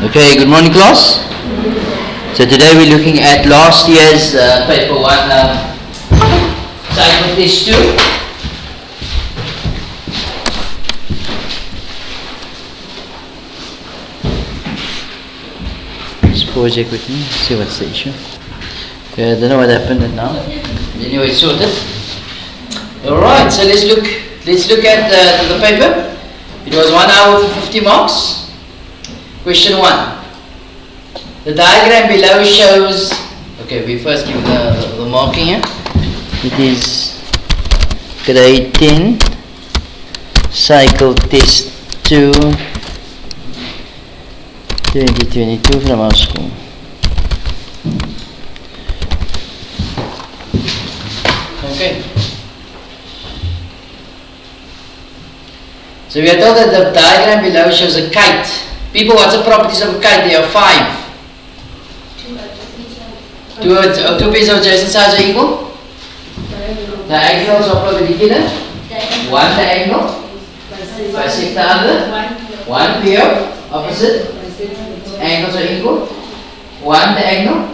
Okay, good morning class. So today we're looking at last year's paper 1 cycle test 2. Just pause it quickly, see what's the issue. Okay, I don't know what happened now. Anyway, it's sorted. Alright, so let's look at the paper. It was 1 hour for 50 marks. Question 1. The diagram below shows, okay, we first give the marking here. It is grade 10, cycle test 2, 2022 from our school. Okay. So we are told that the diagram below shows a kite. People, what's the properties of a kite? There are 5. Two pieces of adjacent sides are equal. Diagonals are perpendicular. One diagonal bisect the other. One pair opposite angles are equal. One diagonal.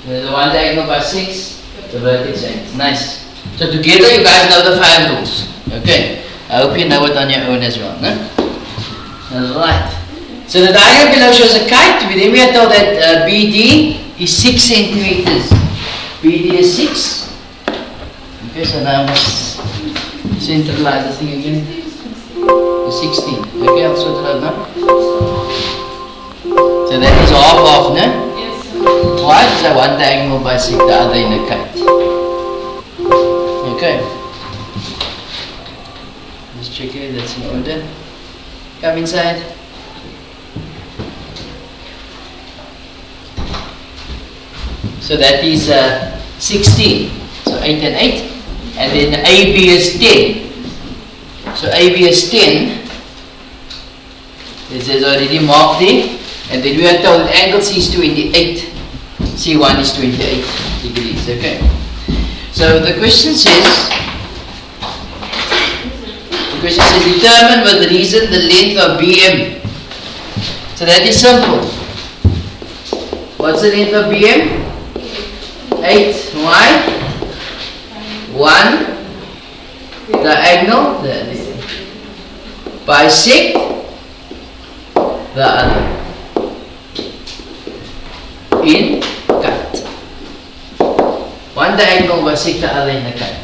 The one diagonal bisects the vertex angles. Nice. So together you guys know the 5 rules. Okay. I hope you know it on your own as well. No? Alright. So the diagram below shows a kite. Then we are told that BD is 6 centimeters. BD is 6. Okay, so now I must centralize this thing again. It's 16. Okay, I'll sort it out now. So that is half, no? Yes. Why? So one diagonal bisect the other in a kite. Okay. Let's check it, that's in order. Come inside. So that is 16. So 8 and 8. And then AB is 10. So AB is 10. This is already marked there. And then we are told angle C is 28. C1 is 28 degrees. Okay. So the question says, determine with reason the length of BM. So that is simple. What's the length of BM? 8. Why? 1 diagonal bisect the other in kite. 1 diagonal bisect the other in the kite.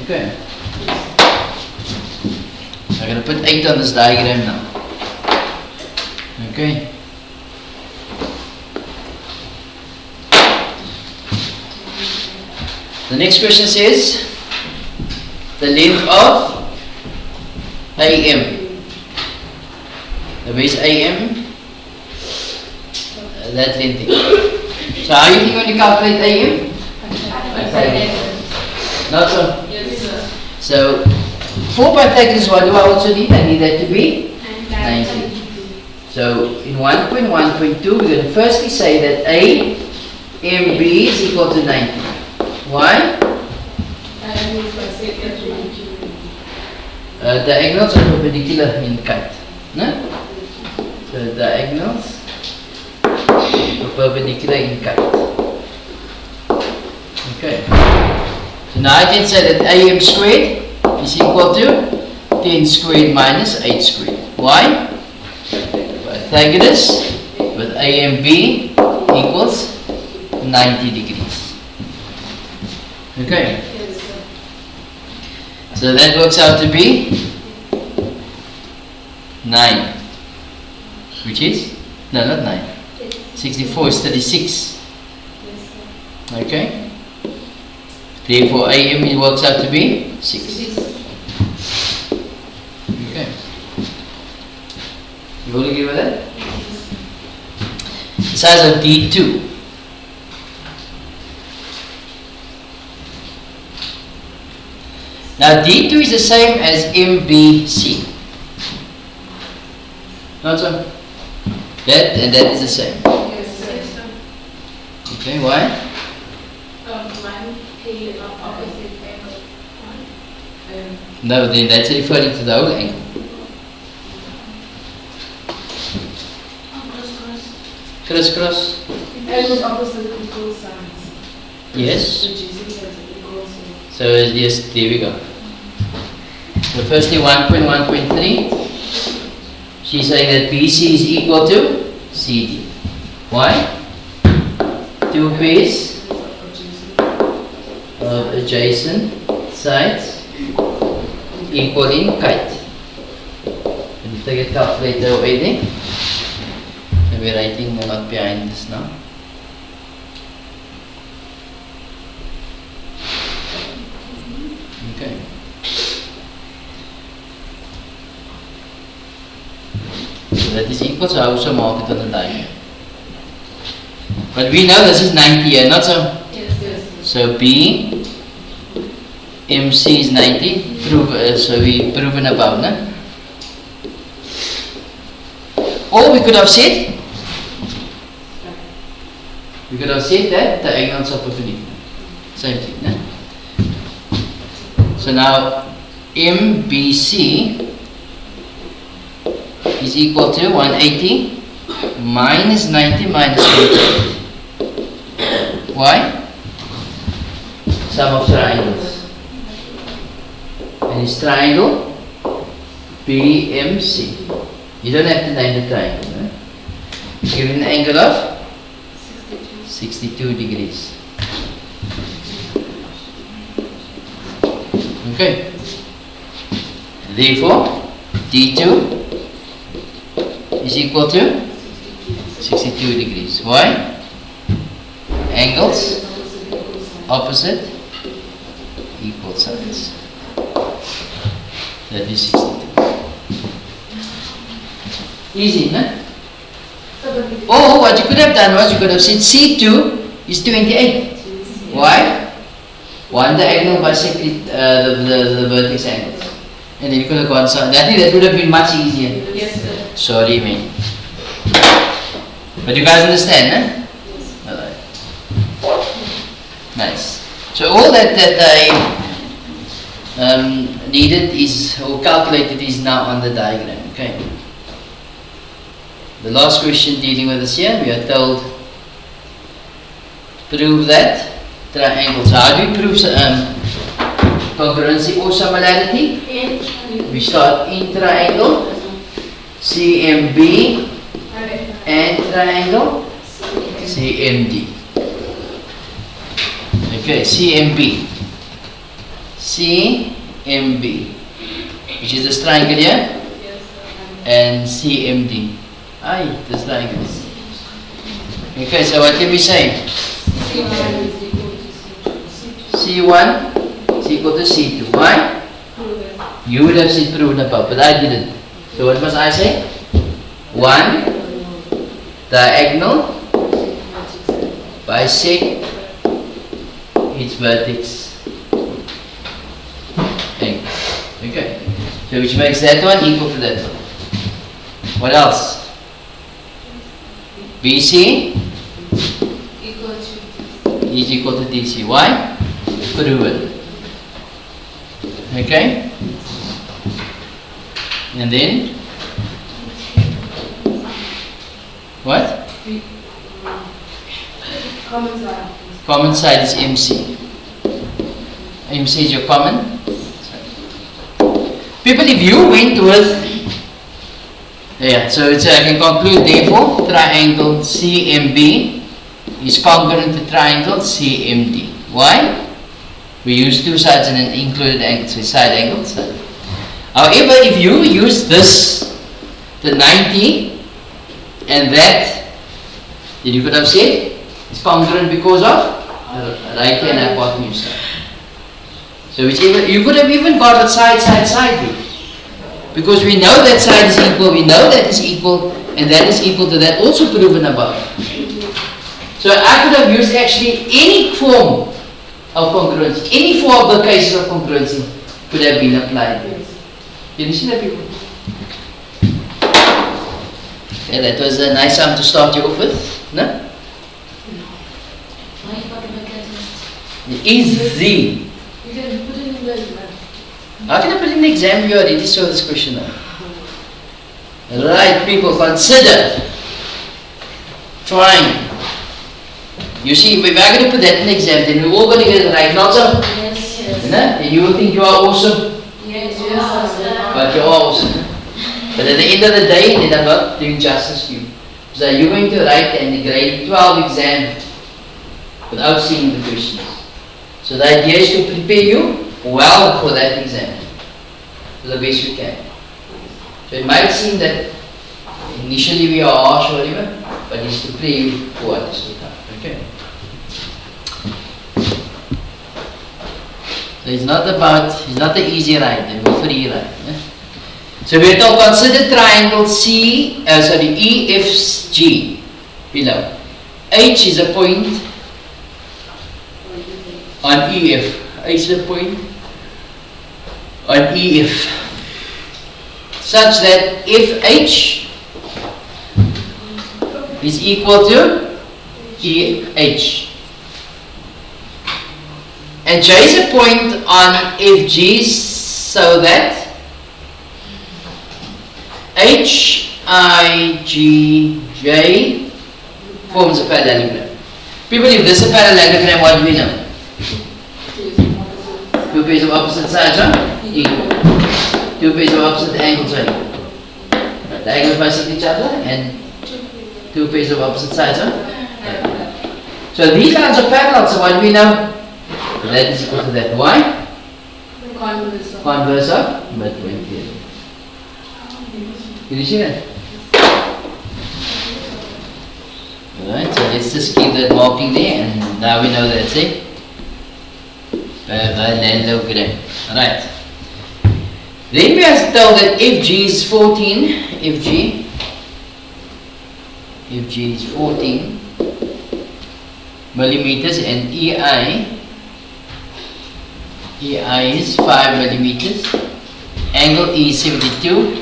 Okay. I'm going to put 8 on this diagram now. Okay. The next question says the length of AM. The base AM, that length. So how do you think when you calculate AM? Not so? Yes, sir. So 4 Pythagoras, what do I also need? I need that to be 90. So in 1.1.2 we're going to firstly say that AMB is equal to 90. Why? Diagonals are perpendicular in kite. No? So diagonals are perpendicular in kite. Okay. So now I can say that AM squared is equal to 10 squared minus 8 squared. Why? Pythagoras with A and B equals 90 degrees. Okay. So that works out to be 9. Which is? No, not 9. 64 is 36. Okay. Therefore AM it works out to be 6. Okay. You all agree with that? The size of D2. Now D2 is the same as MBC. Not so? That and that is the same. Yes, sir. Okay, why? One is opposite angle. No, then that's referring to the whole angle. Crisscross. Angles opposite equal sides. Yes. Reducing sides equals. So yes, there we go. So firstly 1.1.3. She's saying that BC is equal to CD. Why? Two pairs of adjacent sides equaling kite. And if I get calculator away there, and we're writing a lot behind this now. Okay. So that is equal to, I also mark it on the diagram. But we know this is 90 here, not so? Yes, yes. So B, MC is 90, so we proven above, no? Or we could have said that the angles are perpendicular. Same thing, no? So now MBC is equal to 180 minus 90 minus 20. Why? Sum of triangles. And it's triangle BMC. You don't have to name the triangle. Eh? Give it an angle of 62 degrees. Okay. Therefore, D2 is equal to 62 degrees. Why? Angles opposite equal sides. That is 62. Easy, no? Or what you could have done was you could have said C2 is 28. Why? One diagonal bisected the vertex angles. And then you could have gone so. I think that would have been much easier. Yes, sir. Sorry, man. But you guys understand, eh? Yes. Alright. Nice. So all that I needed is, or calculated is now on the diagram. Okay. The last question dealing with this here, we are told prove that triangles. How do we prove congruency or similarity? We start in triangle CMB and triangle CMD. Okay, CMB. CMB, which is this triangle here, and CMD. Aye, this triangle. Okay, so what can we say? C1 is equal to C2. Why? You would have said proven above, but I didn't. So what must I say? 1 diagonal bisect its vertex angle. Okay. So which makes that one equal to that one. What else? BC is equal to DC. Why? Proven. Okay. And then what? Common side. Common side is MC. MC is your common. People, if you went with, yeah, so I can conclude therefore triangle CMB is congruent to triangle CMD. Why? We use two sides and an included angle, so side angles. However, if you use this, the 90 and that, then you could have said it's congruent because of right hand hypotenuse side. So whichever, you could have even got a side root. Because we know that side is equal, we know that is equal, and that is equal to that, also proven above. So I could have used actually any form of congruency, any four of the cases of congruency could have been applied. Can you see that, people? Yeah, that was a nice sum to start you off with, no? Easy. You can put it in the exam. How can I put in the exam? You already saw this question now. Right, people, consider. triangle. You see, if I'm going to put that in the exam, then we're all going to get it right. Not so? Yes. Yes. And you will think you are awesome. Yes. Yes. But you are awesome. But at the end of the day, they are not doing justice to you. So you're going to write in the grade 12 exam without seeing the questions. So the idea is to prepare you well for that exam, to the best you can. So it might seem that initially we are harsh or whatever, but it's to prepare you for what is to come. Okay. So it's not the easy ride, the free ride. Yeah? So we have to consider triangle EFG below. H is a point on EF. H is a point on EF. Such that if H is equal to EH. And J is a point on FG so that HIGJ forms a parallelogram. People, if this is a parallelogram, what do we know? Two pairs of opposite sides are equal. Two pairs of opposite angles are equal. The angles bisect each other and two pairs of opposite sides are equal. So these lines are parallel, so what do we know? That is equal to that. Why? Converse of mid-point theorem. Did you see that? Alright, so let's just keep that marking there, and now we know that's it. Parallelogram. Alright. Then we are told that FG is 14. FG is 14 millimeters, and EI is 5 millimeters. Angle E is 72,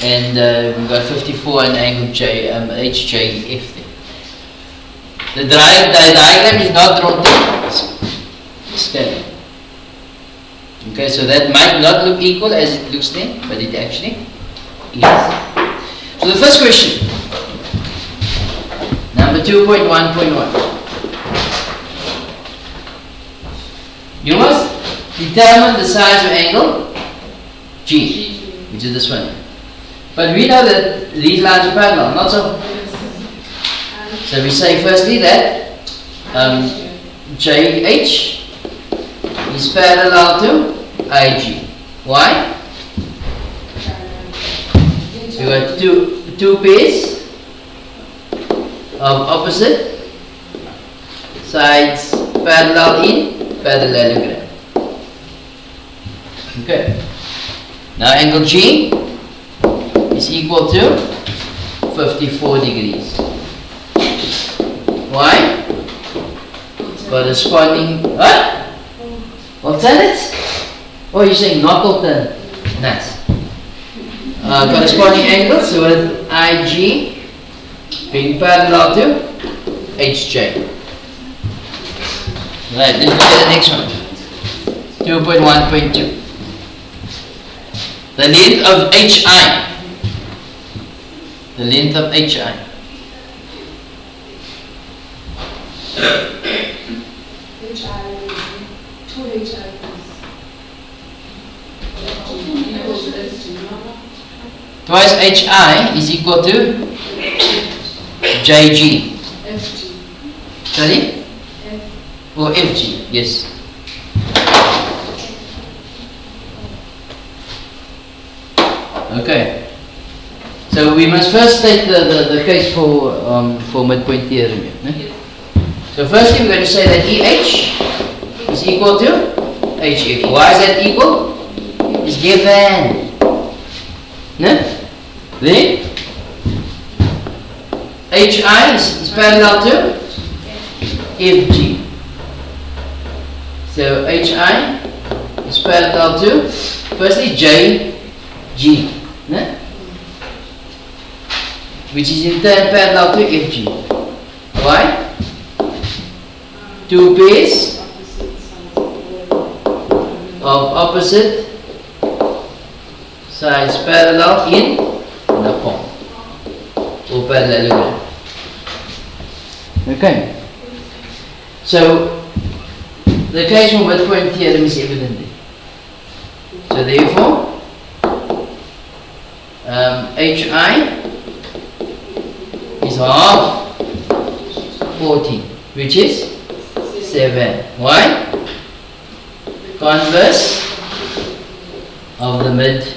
and we've got 54 and angle HJF there. The diagram is not drawn to scale. Okay, so that might not look equal as it looks there, but it actually is. So the first question, number 2.1.1. You must determine the size of angle G, which is this one. But we know that these lines are parallel, not so. So we say firstly that JH is parallel to IG. Why? We got two pairs of opposite sides parallel in parallelogram. Okay. Now angle G is equal to 54 degrees. Why? Corresponding, what? Alternate? Oh, you're saying not alternate. Nice. Corresponding angles with IG being parallel to HJ. Right, let's look at the next one. 2.1.2. The length of HI. The length of HI. Twice HI is equal to JG. FG. Sorry? Or FG, yes. Okay. So we must first state the case for midpoint theorem. So firstly we're going to say that EH is equal to HF. Why is that equal? It's given. No? Then HI is parallel to FG. So HI is parallel to firstly JG. No? Which is in turn parallel to FG. Why? Two pairs of opposite sides parallel in the form or parallelogram. Okay. So the case for midpoint theorem is evident there. So therefore, HI is half 14, which is 7. Why? Converse of the midpoint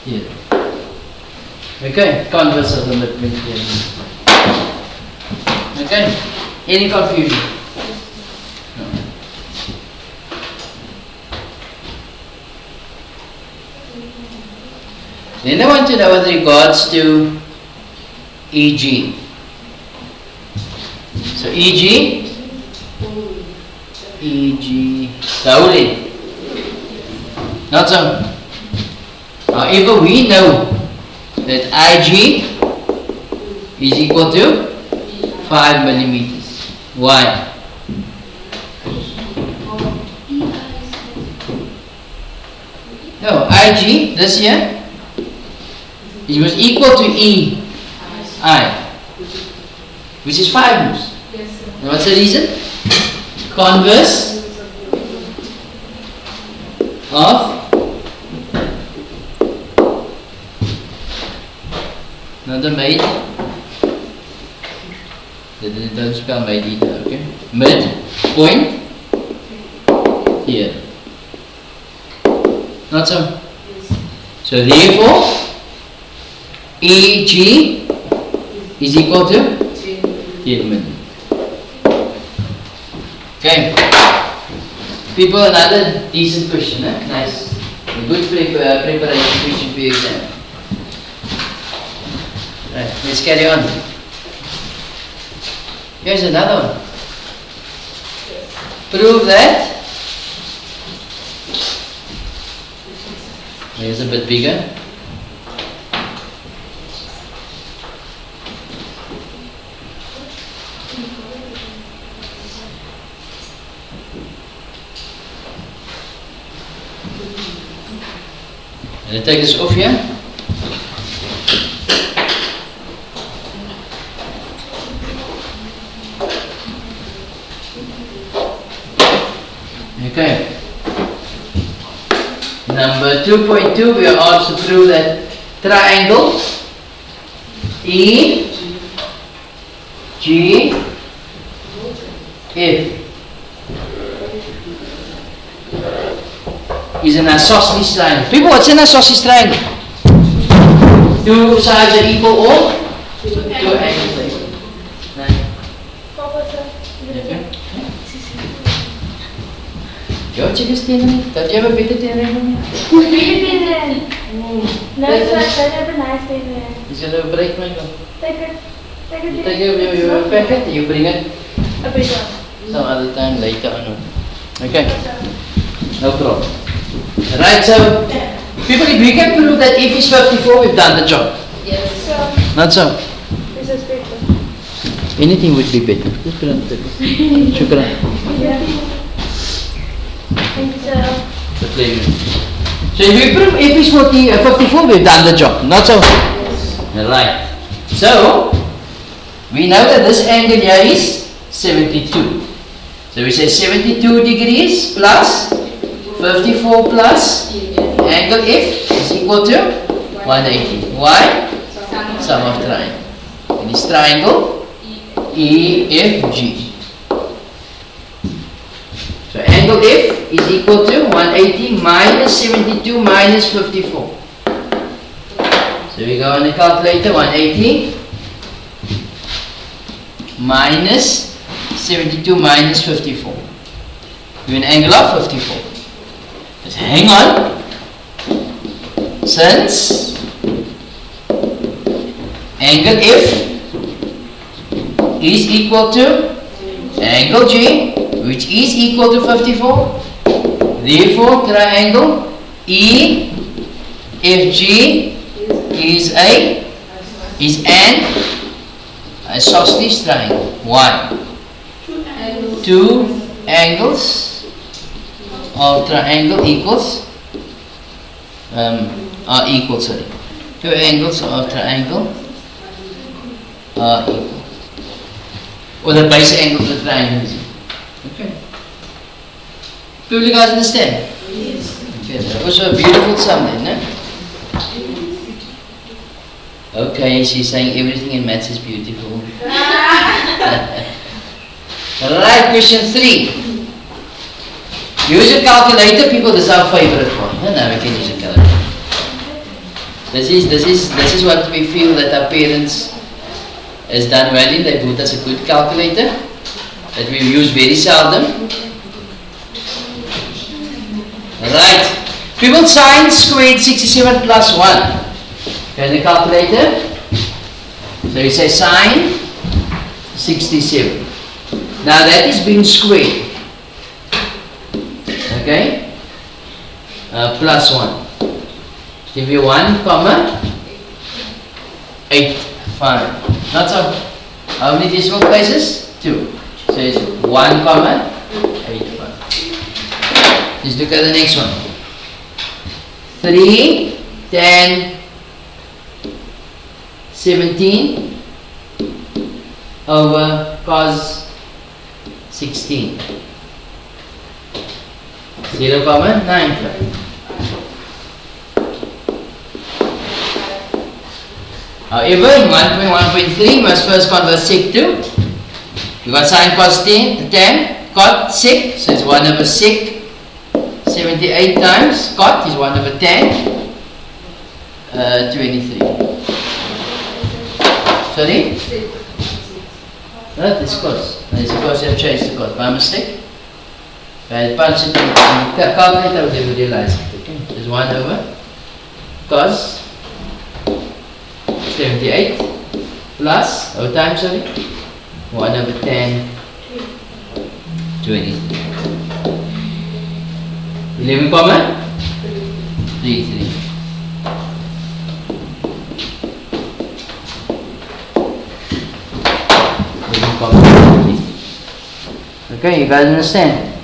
theorem. Okay, converse of the midpoint theorem. Okay, any confusion? No. Then I want to know with regards to EG. So EG, slowly. Not so. However, we know that IG is equal to 5 millimeters. Why? No, IG this here, it was equal to EI, which is 5 moves. And what's the reason? Converse of another made. They don't spell made either, okay? Midpoint here. Not so? So therefore, EG is equal to 10 millimeters. Okay. People, another decent question, eh? Nice. A good preparation question for your exam. Right, let's carry on. Here's another one. Prove that. Here's a bit bigger. And take this off here. Okay. Number 2.2, we are asked to prove that triangle EGF is an isosceles triangle. People, what's an isosceles triangle? Two sides are equal or two angles are equal. Your chick is thin. Don't you have a better thin? No, sir, I have a nice thing there. He's going to break my gun. Take it. You take your packet, you bring it A big one. some other time later on. Okay? No problem. Right, so people, if we can prove that if is 54, we've done the job. Yes. So, Not so. this is paper. Anything would be better. Shukran. Shukran. Yeah. Thank you, sir. The pleasure. So if we prove if is 54, we've done the job. Not so. Yes. Right. So we know that this angle here is 72. So we say 72 degrees plus 54 plus angle F is equal to 180. Why? Sum of triangle. And this triangle EFG. So angle F is equal to 180 minus 72 minus 54. So we go on the calculator, 180 minus 72 minus 54. We have an angle of 54. Just hang on. Since angle F is equal to angle G, which is equal to 54, therefore triangle EFG is an isosceles triangle. Why? Two angles of triangle equals are equal, sorry. Two angles of a triangle are equal. Or the base angle of the triangle is equal. Okay. Do you guys understand? Yes. Okay, that was a beautiful sum then, no? Okay, she's saying everything in maths is beautiful. Alright, question 3. Use a calculator, people. This is our favorite one. No, we can use a calculator. This is what we feel that our parents has done well in. They bought us a good calculator that we use very seldom. Alright. People, sine squared 67 plus 1. Okay, the calculator. So you say sine 67. Now that is being squared. Okay? Plus 1. Give you 1 comma 8 5. Not so. How many decimal places? 2. So it's 1 comma 8 5. Let's look at the next one. 3 10 17 over cos 16. 0.95. However, in 1.1.3 must first convert sec to. You got sine cos 10, cot sec, so it's 1 over sec. 78 times cot is 1 over 10. 23. Sorry? That is cos. It's because you have changed the cos by mistake. Right, punch it in the calculator, they will realize it. Okay? There's 1 over cos 78 plus, times, sorry, 1 over 10 20. 11 comma 33. Okay, you guys understand?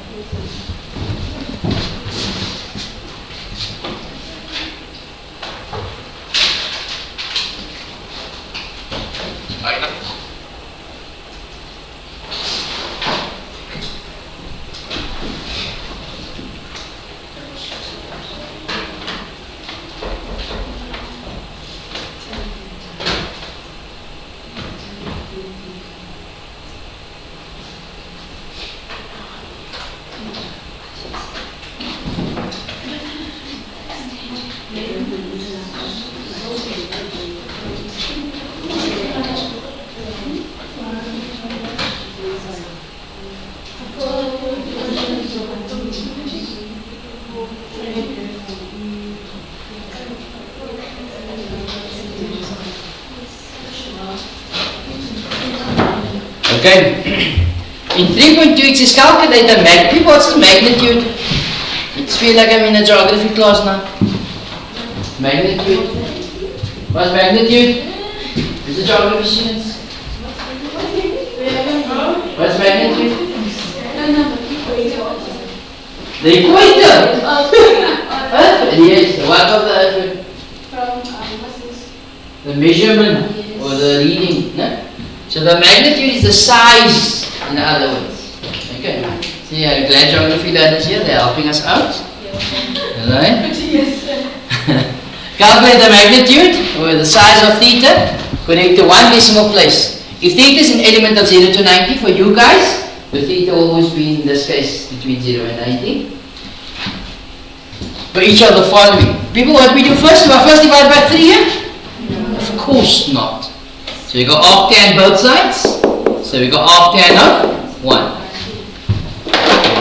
Okay. In 3.2 it says calculate the magnitude. What's the magnitude? It feels like I'm in a geography class now. Magnitude. What's magnitude? Is it geography students? What's magnitude? The equator. Yes. What of the earth? The measurement or the reading. No? So the magnitude is the size, in other words. Okay. See, I'm glad geography learners here, they're helping us out. Alright? Yes. Calculate the magnitude, or the size of theta, connect to one decimal place. If theta is an element of 0 to 90, for you guys, the theta will always be, in this case, between 0 and 90. For each of the following. People, what we do first? Do I first divide by 3 here? No. Of course not. So we go arctan both sides. So we go arctan of 1.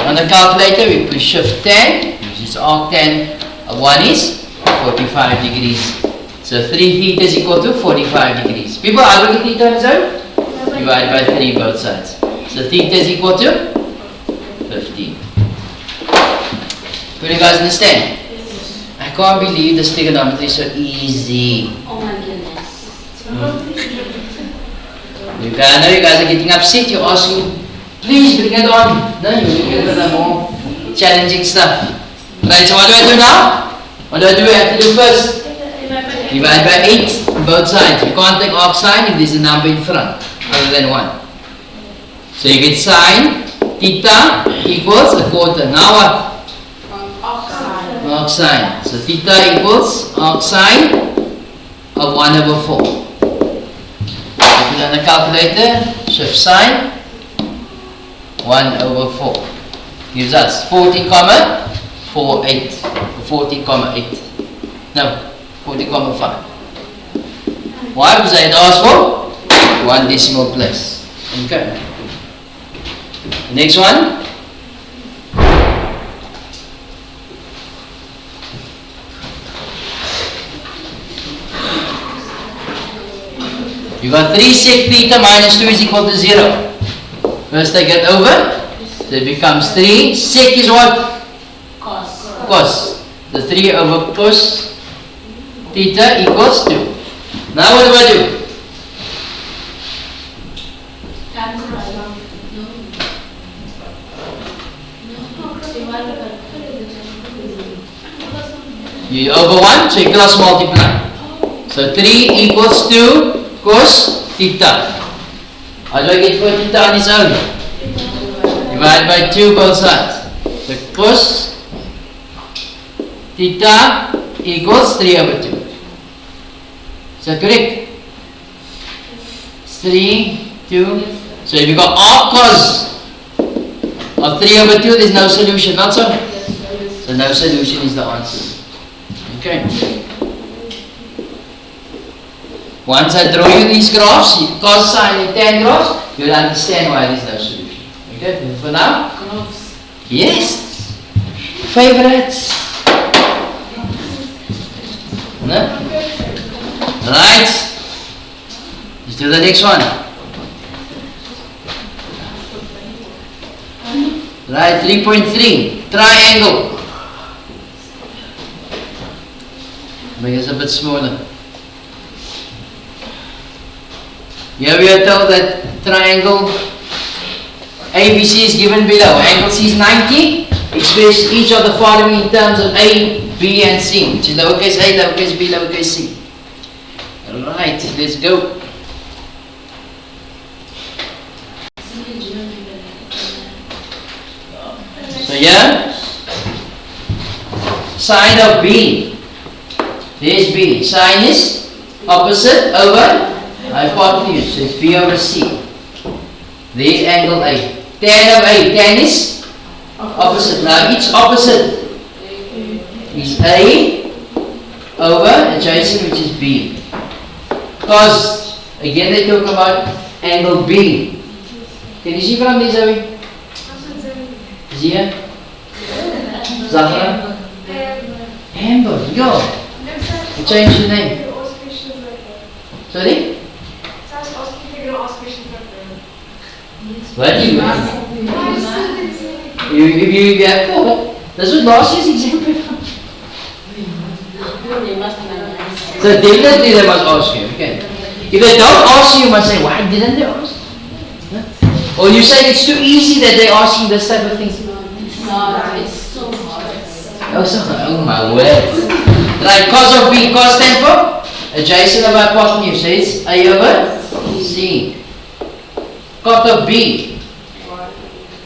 On the calculator we put shift 10, which is arctan of 1 is 45 degrees. So 3 theta is equal to 45 degrees. People, how do we get theta on its own? Divide by 3 both sides. So theta is equal to 15. Do you guys understand? I can't believe this trigonometry is so easy. Oh my goodness. I know you guys are getting upset. You're asking, please bring it on. No, you're looking for the more challenging stuff. Right, so what do I do now? What do I have to do first? Divide by 8 on both sides. You can't take arc sine if there's a number in front other than 1. So you get sine theta equals a quarter. Now what? Arc sine. So theta equals arc sine of 1/4. Put it on the calculator, shift sine 1/4 gives us 40,48 or 40,8. No, 40,5. Why? Because I had asked for 1 decimal place. Okay. Next one. You got 3 sec theta minus 2 is equal to 0. First I get over. So it becomes 3. Sec is what? Cos. The 3 over cos theta equals 2. Now what do I do? You over 1, so you cross multiply. So 3 equals 2 cos theta. How do I get for theta on its own? Divide by 2 both sides. So cos theta equals 3/2. Is that correct? 3, 2. So if you got arc cos of 3/2, there's no solution, not so? So no solution is the answer. Okay. Once I draw you these graphs, cos, sine, and tan graphs, you'll understand why there's no solution. Okay, for now? Graphs. Yes. Favorites. No? Right. Let's do the next one. Right, 3.3. Triangle. Make it a bit smaller. Here we are told that triangle ABC is given below. Angle C is 90. Express each of the following in terms of A, B, and C, which is lowercase a, lowercase b, lowercase c. Alright, let's go. So here, sine of B. There's B. Sine is opposite over hypotenuse. So it's B over C. There's angle A. Tan of A. Tan is opposite. Now each opposite is A over adjacent, which is B. Cos, again they talk about angle B. Can you see from this, Zoe? Zia? Zahra? Amber, yo. Change the name. Sorry? What do you mean? You have four. That's what last year's example. So definitely they must ask you. Okay. If they don't ask you, you must say, why didn't they ask? Huh? Or you say it's too easy that they're asking this type of thing. It's so hard. Oh my word. Right, cos of B, cos stand for adjacent of hypotenuse. So it's A over C. Cot of B.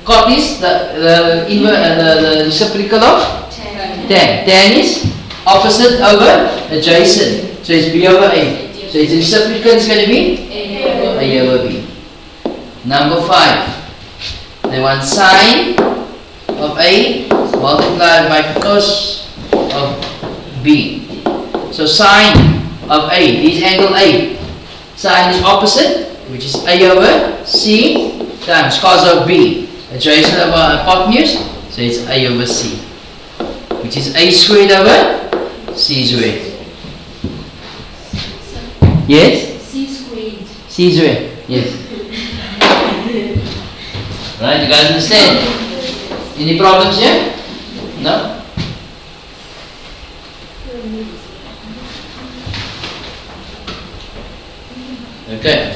Cot is the reciprocal of tan. Tan is opposite over adjacent. So it's B over A. So its reciprocal is going to be A over B. Number 5. They want sine of A multiplied by cos of B. So sine of A, this is angle A. Sine is opposite, which is A over C times cos of B. Adjacent of hypotenuse, so it's A over C, which is A squared over C squared. Yes? C squared. C squared, yes. Right, you guys understand? Any problems here? No? Okay.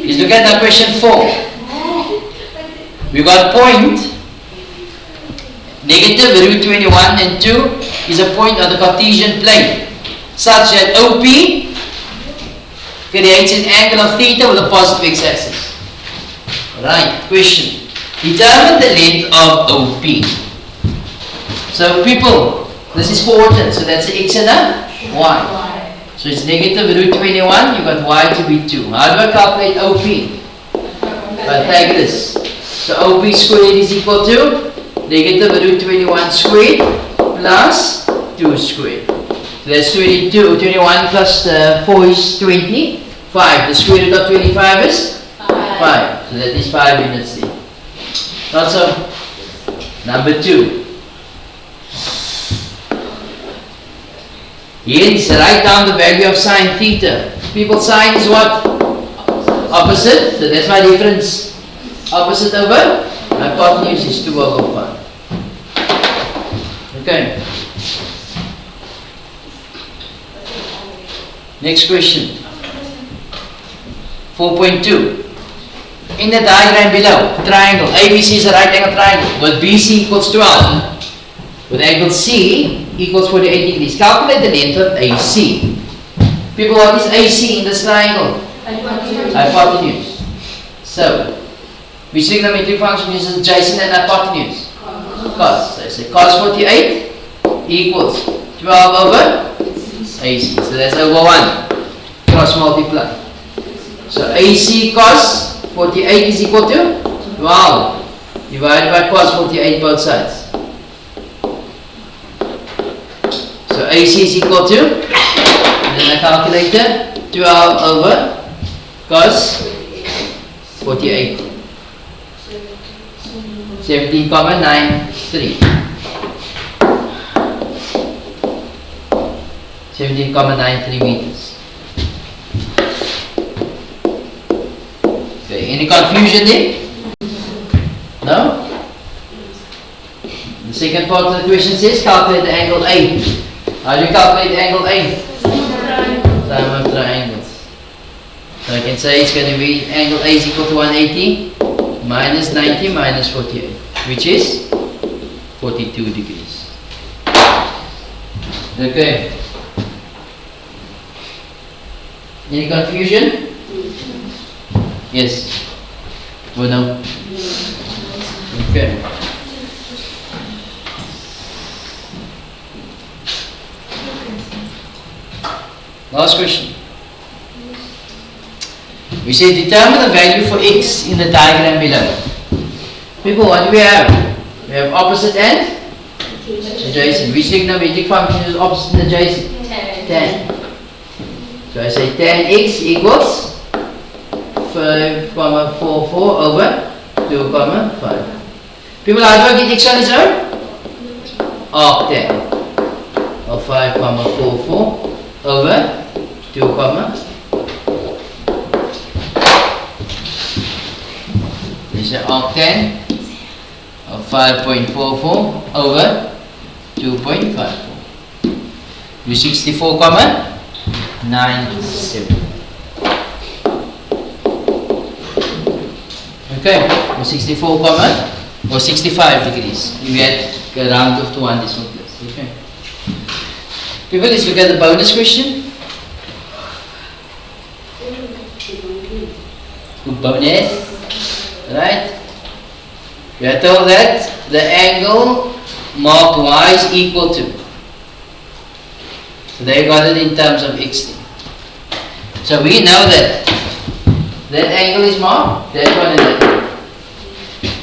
Let's look at that question 4. We got point. Negative root 21 and 2 is a point on the Cartesian plane such that OP creates an angle of theta with a positive x-axis. Right, question. Determine the length of OP. So people, this is coordinate, so that's the x and a y. So it's negative root 21, you got y to be 2. How do I calculate OP? Pythagoras. So OP squared is equal to negative root 21 squared plus 2 squared. So that's 21 plus 4 is 25. The square root of 25 is 5. So that is 5 units there. Also, number 2. Hence, write down the value of sine theta. People, sine is what? Opposite. So that's my difference. Opposite over hypotenuse is 2 over 5. Okay. Next question. 4.2. In the diagram below, triangle ABC is a right angle triangle with BC equals 12. With angle C equals 48 degrees. Calculate the length of AC. People, what is AC in this triangle? Hypotenuse. So, which trigonometric function uses adjacent and hypotenuse? Cos. So I say cos 48 equals 12 over AC. So that's over 1. Cross multiply. So AC cos 48 is equal to 12 divided by cos 48 both sides. So AC is equal to, and then I calculated 12 over cos 48. 17,93. 17,93 meters. Okay, any confusion there? No? The second part of the question says calculate the angle A. How do you calculate the angle A? Sine of triangles. So I can say it's going to be angle A is equal to 180 minus 90 minus 48, which is 42 degrees. Okay. Any confusion? Yes. Or no? Okay. Last question. We say determine the value for x in the diagram below. People, what do we have? We have opposite and adjacent. Which trigonometric function is opposite and adjacent? Tan. So I say tan x equals 5,44 over 2,5. People, how do I get x on its own? Arctan of 5,44 over 2, this is arctan of 5.44 over 2.54. Do 64,97. Okay, 64, or 65 degrees. We had a round off to 1 decimal place. Okay. People, let's look at the bonus question. Bonus, right? We are told that the angle marked y is equal to. So they got it in terms of x. So we know that that angle is marked, that one and that one.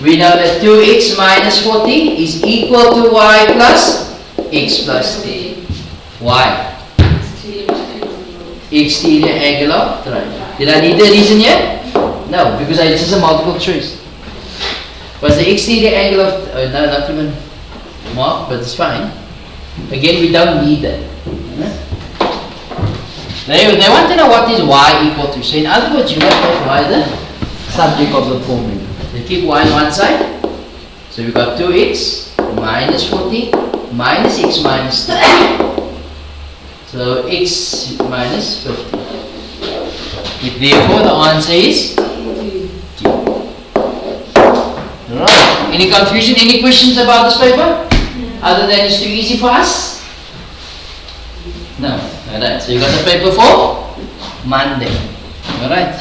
We know that 2x minus 40 is equal to y plus x plus 10. Why? Exterior angle of triangle. Did I need the reason here? No, because it's just a multiple choice. What's the exterior angle of, no, not even marked, but it's fine. Again, we don't need that. They want to know what is y equal to. So in other words, you have to make y the subject of the formula. They keep y on one side. So we got 2x minus 40 minus x minus 10. So x minus 50. Therefore the answer is D. Right. Any confusion? Any questions about this paper? other than it's too easy for us? No. Alright, so you got the paper for Monday. Alright.